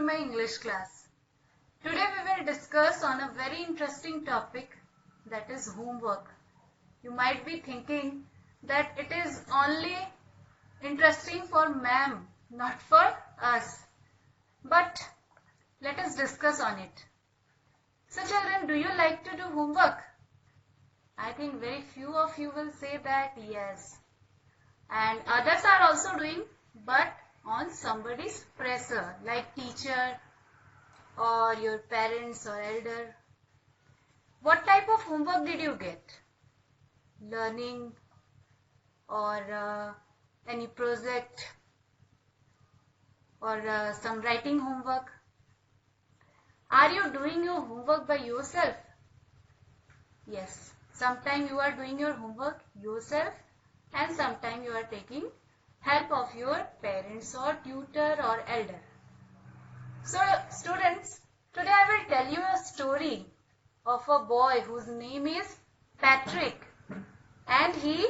my English class. Today we will discuss on a very interesting topic, that is homework. You might be thinking that it is only interesting for ma'am, not for us. But let us discuss on it. So children, do you like to do homework? I think very few of you will say that yes. And others are also doing, but on somebody's pressure, like teacher or your parents or elder. What type of homework did you get? Learning or any project or some writing homework? Are you doing your homework by yourself? Yes, sometimes you are doing your homework yourself and sometimes you are taking help of your parents or tutor or elder. So students, today I will tell you a story of a boy whose name is Patrick, and he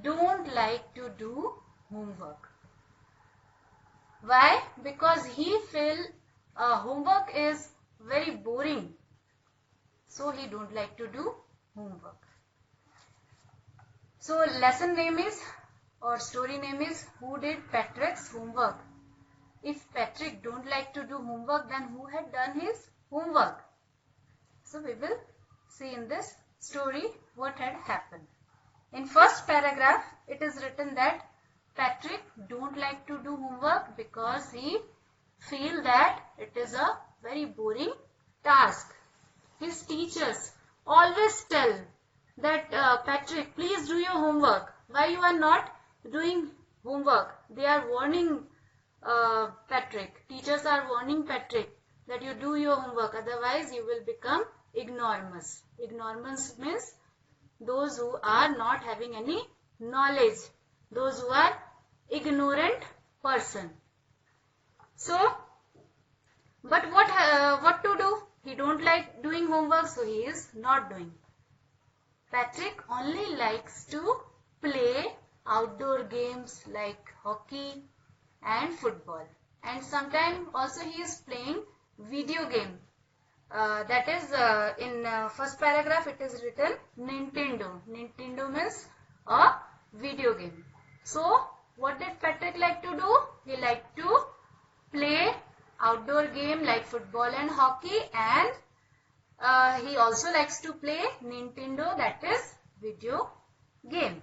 don't like to do homework. Why? Because he feel homework is very boring, so he don't like to do homework. So lesson name is or story name is Who Did Patrick's Homework? If Patrick don't like to do homework, then who had done his homework? So we will see in this story what had happened. In first paragraph, it is written that Patrick don't like to do homework because he feel that it is a very boring task. His teachers always tell that Patrick, please do your homework. Why you are not doing homework? They are warning Patrick. Teachers are warning Patrick that you do your homework, otherwise you will become ignoramus. Ignoramus means those who are not having any knowledge, those who are ignorant person. So, but what to do? He don't like doing homework, so he is not doing. Patrick only likes to play outdoor games like hockey and football, and sometimes also he is playing video game. That is in first paragraph it is written Nintendo. Nintendo means a video game. So what did Patrick like to do? He liked to play outdoor game like football and hockey, and he also likes to play Nintendo, that is video game.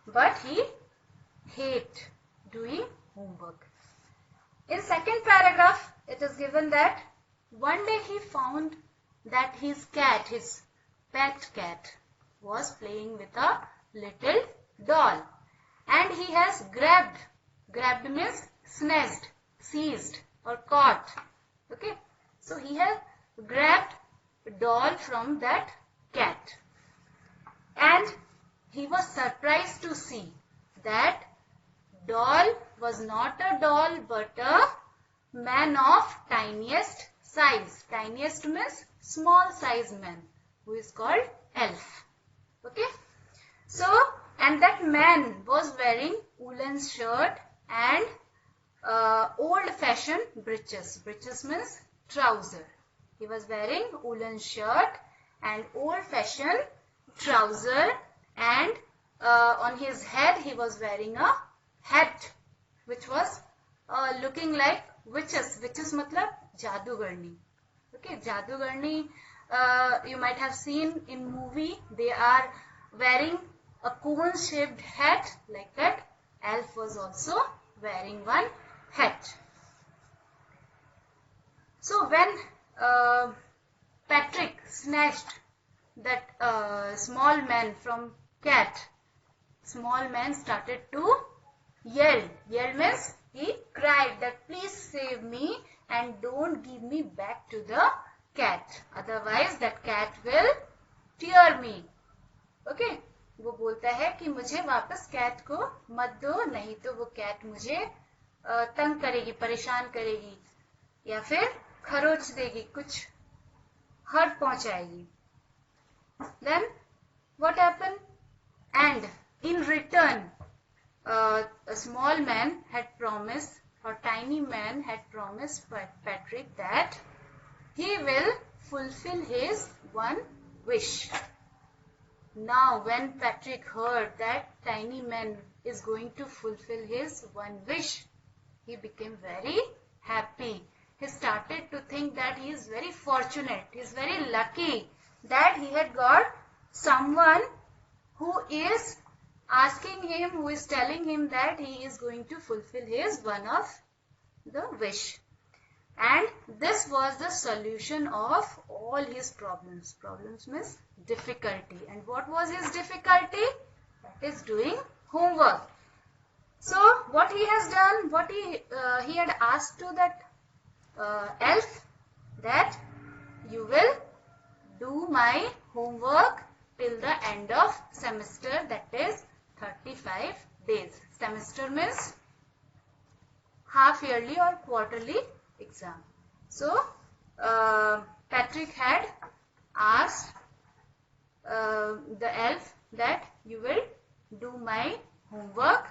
But he hate doing homework. In second paragraph, it is given that one day he found that his cat, his pet cat, was playing with a little doll, and he has grabbed means snatched, seized or caught. Okay, so he has grabbed a doll from that cat, and he was surprised to see that doll was not a doll but a man of tiniest size. Tiniest means small size man, who is called elf. Okay. So, and that man was wearing woolen shirt and old fashioned breeches. Breeches means trouser. He was wearing woolen shirt and old fashioned trouser, and on his head he was wearing a hat which was looking like witches. Witches matlab jadugarni. Okay, jadugarni you might have seen in movie. They are wearing a cone shaped hat like that. Elf was also wearing one hat. So when Patrick snatched that small man from cat, small man started to yell. Yell means he cried that please save me and don't give me back to the cat, otherwise that cat will tear me. Okay, वो बोलता है कि मुझे वापस cat को मत दो, नहीं तो वो कैट मुझे तंग करेगी, परेशान करेगी या फिर खरोच देगी, कुछ हर्ट पहुंचाएगी. Then what happened? And in return, a small man had promised, or tiny man had promised Patrick that he will fulfill his one wish. Now, when Patrick heard that tiny man is going to fulfill his one wish, he became very happy. He started to think that he is very fortunate, he is very lucky that he had got someone who is asking him, who is telling him that he is going to fulfill his one of the wish. And this was the solution of all his problems. Problems means difficulty. And what was his difficulty? That is doing homework. So what he has done, what he had asked to that elf, that you will do my homework till the end of semester, that is 35 days. Semester means half yearly or quarterly exam. So Patrick had asked the elf that you will do my homework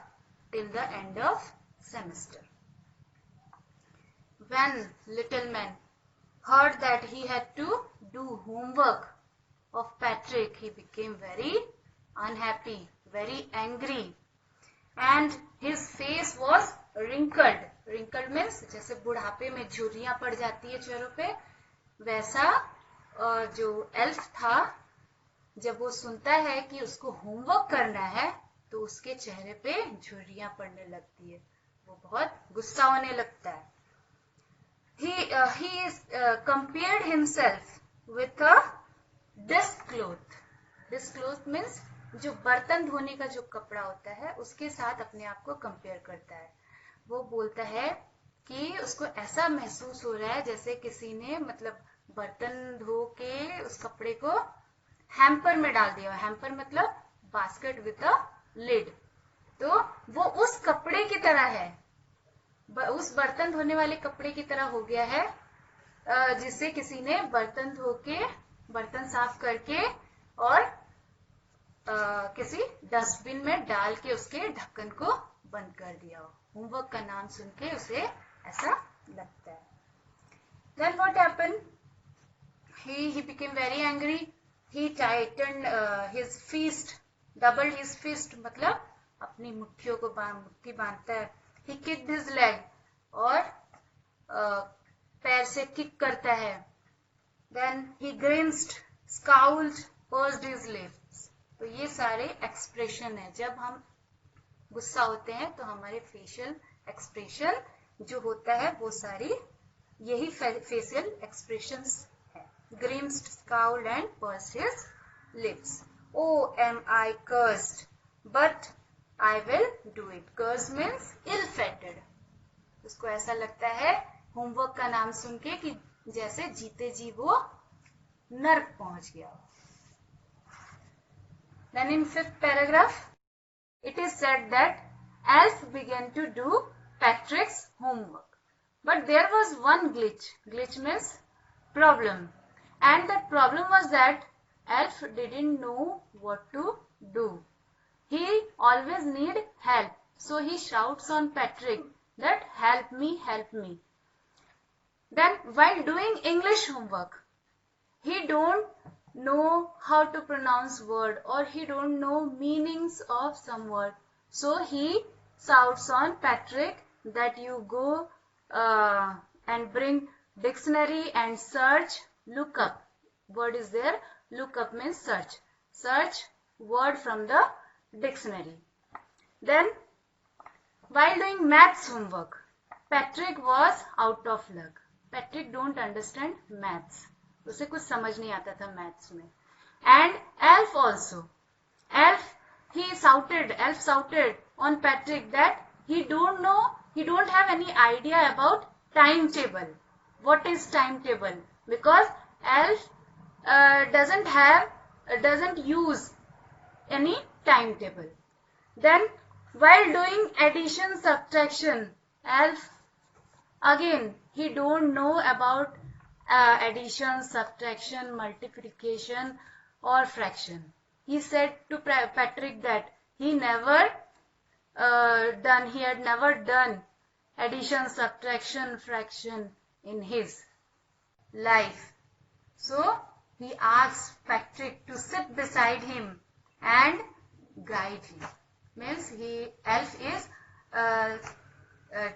till the end of semester. When little man heard that he had to do homework of Patrick, he became very unhappy, very angry, and his face was wrinkled. Wrinkled means जैसे बुढ़ापे में झुर्रियां पड़ जाती है चेहरों पे, वैसा जो एल्फ था, जब वो सुनता है कि उसको होमवर्क करना है तो उसके चेहरे पे झुर्रियां पड़ने लगती है, वो बहुत गुस्सा होने लगता है. He compared himself with a dish cloth. Dish cloth means जो बर्तन धोने का जो कपड़ा होता है उसके साथ अपने आप को कंपेयर करता है. वो बोलता है कि उसको ऐसा महसूस हो रहा है जैसे किसी ने मतलब बर्तन धो के उस कपड़े को हैम्पर में डाल दिया. हैम्पर मतलब बास्केट विद अ लिड. तो वो उस कपड़े की तरह है, उस बर्तन धोने वाले कपड़े की तरह हो गया है जिससे किसी ने बर्तन धो के, बर्तन साफ करके और किसी डस्टबिन में डाल के उसके ढक्कन को बंद कर दिया हो. होमवर्क का नाम सुन के उसे ऐसा लगता है. Then what happened? He became very angry. He tightened his fist, doubled his fist, मतलब अपनी मुट्ठियों को मुट्ठी बांधता है. He kicked his leg, और पैर से किक करता है. Then he grimaced, scowled, pursed his lips. तो ये सारे एक्सप्रेशन है. जब हम गुस्सा होते हैं तो हमारे फेशियल एक्सप्रेशन जो होता है वो सारी यही फेशियल एक्सप्रेशंस है. Grimaced, scowled and pursed his lips. Oh, am I cursed? But I will do it. Cursed means ill-fated. उसको ऐसा लगता है होमवर्क का नाम सुन के कि जैसे जीते जी वो नर्क पहुंच गया. Then in 5th paragraph, it is said that Elf began to do Patrick's homework. But there was one glitch. Glitch means problem. And that problem was that Elf didn't know what to do. He always need help. So he shouts on Patrick that help me, help me. Then while doing English homework, he don't know how to pronounce word, or he don't know meanings of some word. So he shouts on Patrick that you go and bring dictionary and search, look up. Word is there, look up means search. Search word from the dictionary. Then while doing maths homework, Patrick was out of luck. Patrick don't understand maths. उसे कुछ समझ नहीं आता था maths में. And Elf also. Elf shouted on Patrick that he don't have any idea about timetable. What is timetable? Because Elf doesn't use any timetable. Then while doing addition, subtraction, Elf again he don't know about addition, subtraction, multiplication or fraction. He said to Patrick that he had never done addition, subtraction, fraction in his life. So he asks Patrick to sit beside him and guide him. Means Elf is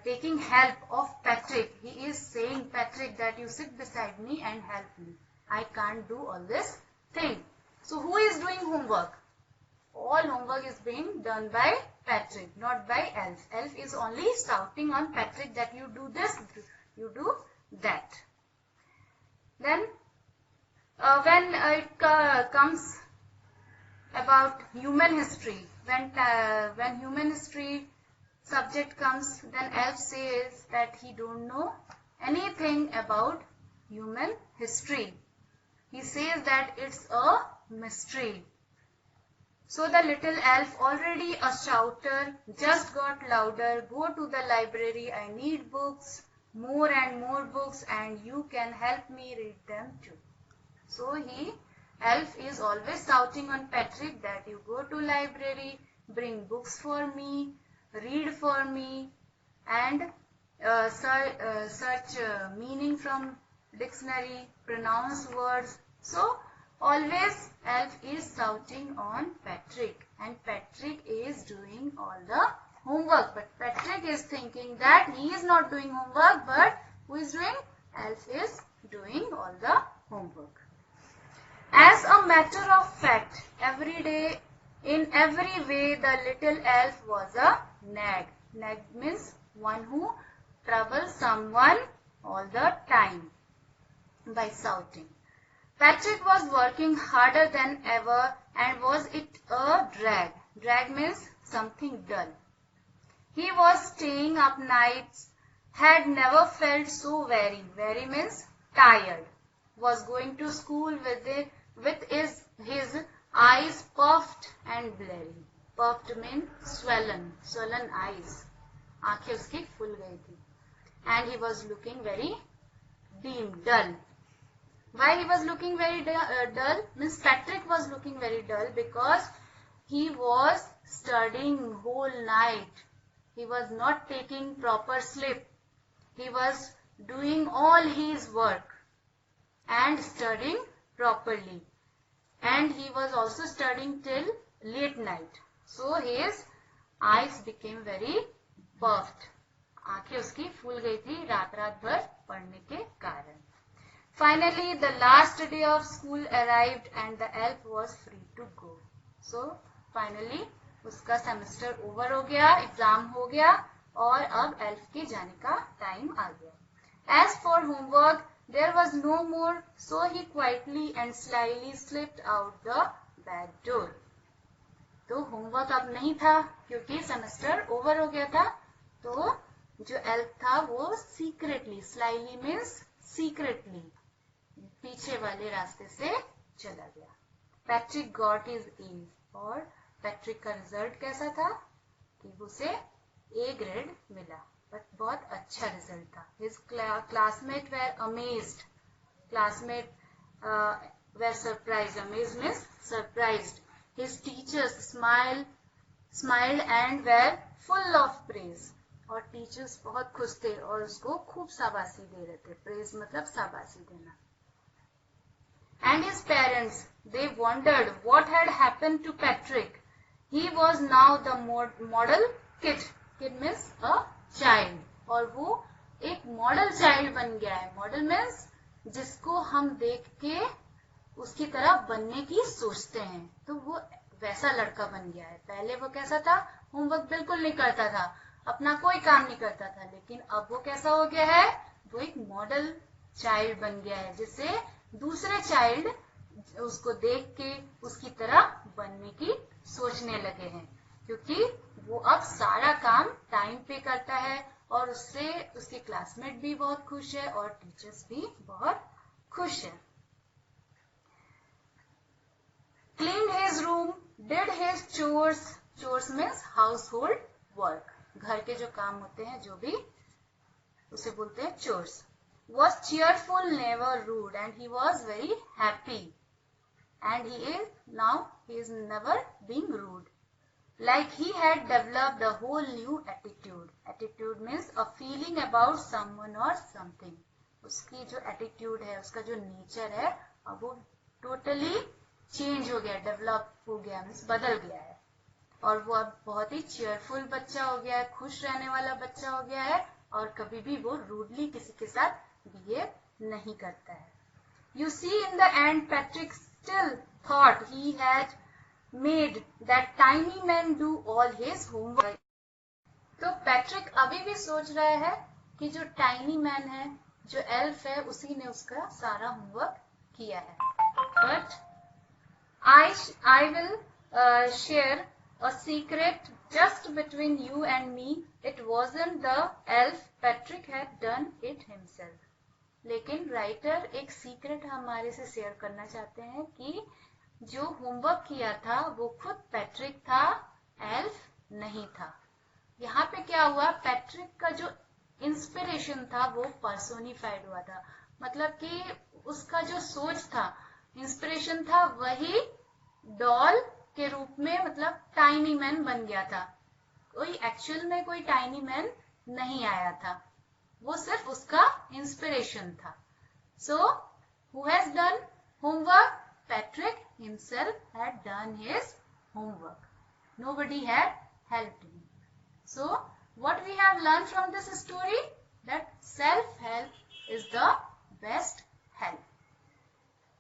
taking help of Patrick. He is saying, Patrick, that you sit beside me and help me. I can't do all this thing. So who is doing homework? All homework is being done by Patrick, not by Elf. Elf is only shouting on Patrick that you do this, you do that. Then when it comes about human history, when human history subject comes, then Elf says that he don't know anything about human history. He says that it's a mystery. So the little elf, already a shouter, just got louder. Go to the library, I need books, more and more books, and you can help me read them too. So Elf is always shouting on Patrick that you go to library, bring books for me, read for me, and search meaning from dictionary, pronounce words. So always Elf is shouting on Patrick, and Patrick is doing all the homework. But Patrick is thinking that he is not doing homework, but who is doing? Elf is doing all the homework. As a matter of fact, every day, in every way, the little elf was a nag. Nag means one who troubles someone all the time by shouting. Patrick was working harder than ever, and was it a drag? Drag means something dull. He was staying up nights, had never felt so very. Very means tired. Was going to school with his eyes puffed and blurry. Puffed means swollen eyes. आंखें उसकी फूल गई थी. And he was looking very dim, dull. Why he was looking very dull? Means Patrick was looking very dull because he was studying whole night. He was not taking proper sleep. He was doing all his work and studying properly. And he was also studying till late night. So his eyes became very puffed. आंखें उसकी फूल गई थी रात भर पढ़ने के कारण. Finally, the last day of school arrived and the elf was free to go. So, finally, उसका सेमेस्टर ओवर हो गया, एग्जाम हो गया और अब एल्फ के जाने का टाइम आ गया. As for homework, there was no more, so he quietly and slyly slipped out the back door. तो होमवर्क अब नहीं था क्योंकि सेमेस्टर ओवर हो गया था. तो जो एल्फ था वो सीक्रेटली, स्लाइली मीन्स सीक्रेटली, पीछे वाले रास्ते से चला गया. पैट्रिक गॉट हिज ए, और पैट्रिक का रिजल्ट कैसा था कि उसे ए ग्रेड मिला, बट बहुत अच्छा रिजल्ट था. His classmate were amazed, classmate were surprised. Amazed means surprised. His teachers smiled and were full of praise, और टीचर्स बहुत खुश थे और उसको खूब शाबाशी दे रहे थे. प्रेज मतलब शाबाशी देना. And his parents, they wondered what had happened to Patrick. He was now the model kid. Kid means a child. और वो एक मॉडल चाइल्ड बन गया है. मॉडल मीन्स जिसको हम देख के उसकी तरह बनने की सोचते हैं. तो वो वैसा लड़का बन गया है. पहले वो कैसा था? होमवर्क बिल्कुल नहीं करता था, अपना कोई काम नहीं करता था. लेकिन अब वो कैसा हो गया है? वो एक मॉडल चाइल्ड बन गया है, जिससे दूसरे चाइल्ड उसको देख के उसकी तरह बनने की सोचने लगे हैं, क्योंकि वो अब सारा काम टाइम पे करता है और उससे उसके क्लासमेट भी बहुत खुश है और टीचर्स भी बहुत खुश है. Clean his room, did his chores. Chores means house hold work, घर के जो काम होते हैं जो भी, उसे बोलते हैं chores. Was cheerful, never rude, and he was very happy. And he is never being rude. like he had developed a whole new attitude. Attitude means a feeling about someone or something. उसकी जो attitude है, उसका जो nature है, अब वो totally change हो गया, develop हो गया, means बदल गया है. और वो अब बहुत ही cheerful बच्चा हो गया है, खुश रहने वाला बच्चा हो गया है, और कभी भी वो rudely किसी के साथ behave नहीं करता है. You see, in the end, Patrick still thought he had made that tiny man do all his homework. तो पैट्रिक अभी भी सोच रहा है कि जो टाइनी मैन है, जो एल्फ है, उसी ने उसका सारा होमवर्क किया है. But I will share a secret just between you and me. It wasn't the elf. Patrick had done it himself. लेकिन राइटर एक सीक्रेट हमारे से शेयर करना चाहते हैं कि जो होमवर्क किया था वो खुद पैट्रिक था, एल्फ नहीं था. यहाँ पे क्या हुआ, पैट्रिक का जो इंस्पिरेशन था वो पर्सोनिफाइड हुआ था. मतलब कि उसका जो सोच था, इंस्पिरेशन था, वही डॉल के रूप में, मतलब टाइनी मैन बन गया था. कोई एक्चुअल में कोई टाइनी मैन नहीं आया था, वो सिर्फ उसका इंस्पिरेशन था. So who has done homework? Patrick himself had done his homework. Nobody had helped him. So what we have learned from this story? That self-help is the best help.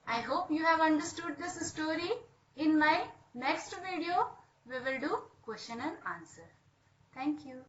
I hope you have understood this story. In my next video, we will do question and answer. Thank you.